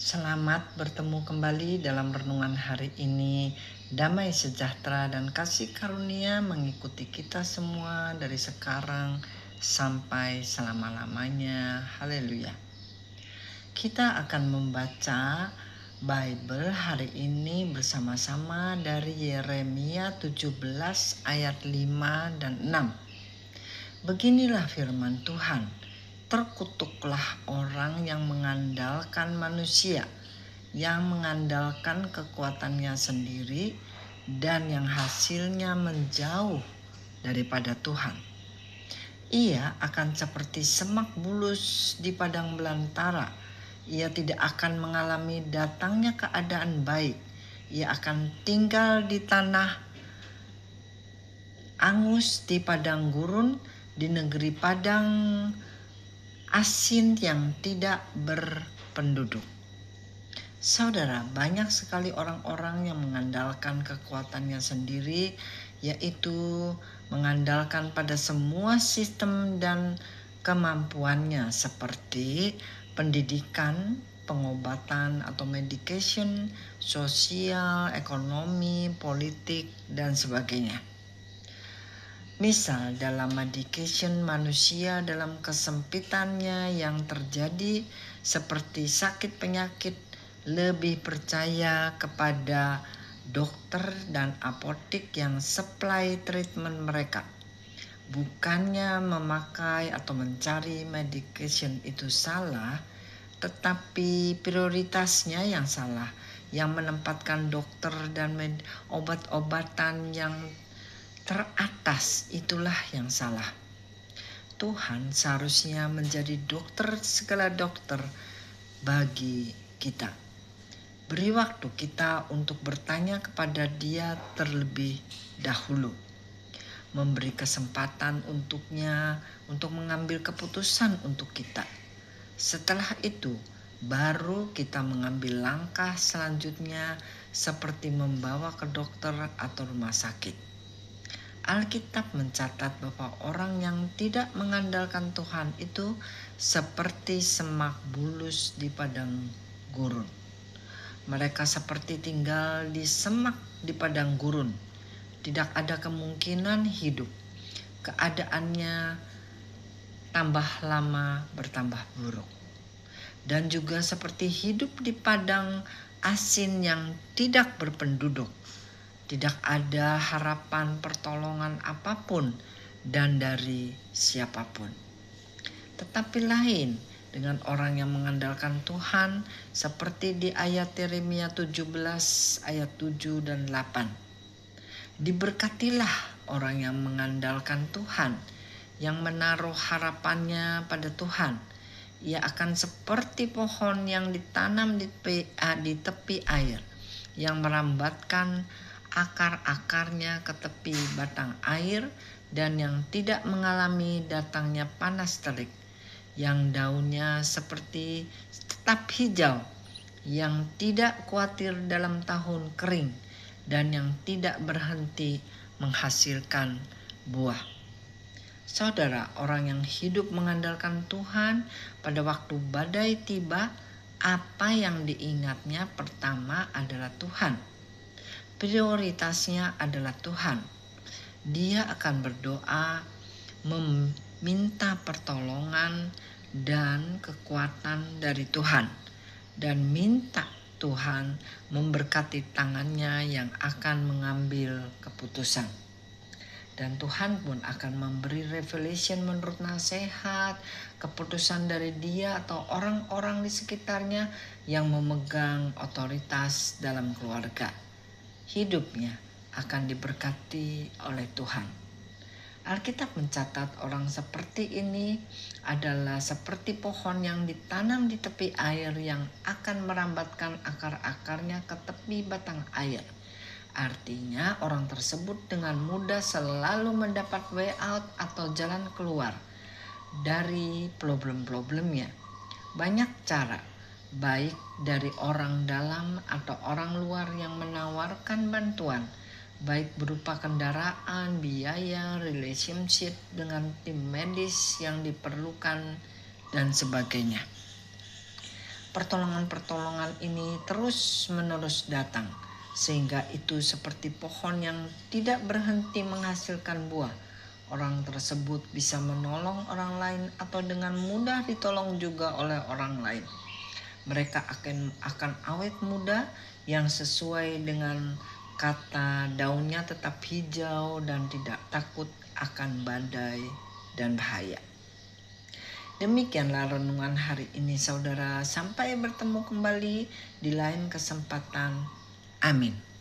Selamat bertemu kembali dalam renungan hari ini. Damai sejahtera dan kasih karunia mengikuti kita semua dari sekarang sampai selama-lamanya. Haleluya. Kita akan membaca Bible hari ini bersama-sama dari Yeremia 17 ayat 5 dan 6. Beginilah firman Tuhan. Terkutuklah orang yang mengandalkan manusia, yang mengandalkan kekuatannya sendiri, dan yang hasilnya menjauh daripada Tuhan. Ia akan seperti semak bulus di padang belantara. Ia tidak akan mengalami datangnya keadaan baik. Ia akan tinggal di tanah angus di padang gurun, di negeri padang asin yang tidak berpenduduk. Saudara, banyak sekali orang-orang yang mengandalkan kekuatannya sendiri, yaitu mengandalkan pada semua sistem dan kemampuannya seperti pendidikan, pengobatan atau medication, sosial, ekonomi, politik, dan sebagainya. Misal dalam medication, manusia dalam kesempitannya yang terjadi seperti sakit penyakit lebih percaya kepada dokter dan apotek yang supply treatment mereka. Bukannya memakai atau mencari medication itu salah, tetapi prioritasnya yang salah, yang menempatkan dokter dan obat-obatan yang teratas itulah yang salah. Tuhan seharusnya menjadi dokter segala dokter bagi kita. Beri waktu kita untuk bertanya kepada Dia terlebih dahulu. Memberi kesempatan untuknya untuk mengambil keputusan untuk kita. Setelah itu, baru kita mengambil langkah selanjutnya seperti membawa ke dokter atau rumah sakit. Alkitab mencatat bahwa orang yang tidak mengandalkan Tuhan itu seperti semak bulus di padang gurun. Mereka seperti tinggal di semak di padang gurun. Tidak ada kemungkinan hidup. Keadaannya tambah lama bertambah buruk. Dan juga seperti hidup di padang asin yang tidak berpenduduk. Tidak ada harapan pertolongan apapun dan dari siapapun. Tetapi lain dengan orang yang mengandalkan Tuhan seperti di ayat Yeremia 17 ayat 7 dan 8. Diberkatilah orang yang mengandalkan Tuhan, yang menaruh harapannya pada Tuhan. Ia akan seperti pohon yang ditanam di tepi air, yang merambatkan akar-akarnya ke tepi batang air dan yang tidak mengalami datangnya panas terik, yang daunnya seperti tetap hijau, yang tidak khawatir dalam tahun kering dan yang tidak berhenti menghasilkan buah. Saudara, orang yang hidup mengandalkan Tuhan pada waktu badai tiba, apa yang diingatnya pertama adalah Tuhan. Prioritasnya adalah Tuhan. Dia akan berdoa, meminta pertolongan dan kekuatan dari Tuhan, dan minta Tuhan memberkati tangannya yang akan mengambil keputusan. Dan Tuhan pun akan memberi revelation menurut nasihat, keputusan dari Dia atau orang-orang di sekitarnya yang memegang otoritas dalam keluarga. Hidupnya akan diberkati oleh Tuhan. Alkitab mencatat orang seperti ini adalah seperti pohon yang ditanam di tepi air yang akan merambatkan akar-akarnya ke tepi batang air. Artinya orang tersebut dengan mudah selalu mendapat way out atau jalan keluar dari problem-problemnya. Banyak cara, baik dari orang dalam atau orang luar yang menawarkan bantuan, baik berupa kendaraan, biaya, relationship dengan tim medis yang diperlukan, dan sebagainya. pertolongan-pertolongan ini terus-menerus datang, sehingga itu seperti pohon yang tidak berhenti menghasilkan buah. Orang tersebut bisa menolong orang lain atau dengan mudah ditolong juga oleh orang lain. Mereka akan awet muda yang sesuai dengan kata daunnya tetap hijau dan tidak takut akan badai dan bahaya. Demikianlah renungan hari ini saudara, sampai bertemu kembali di lain kesempatan. Amin.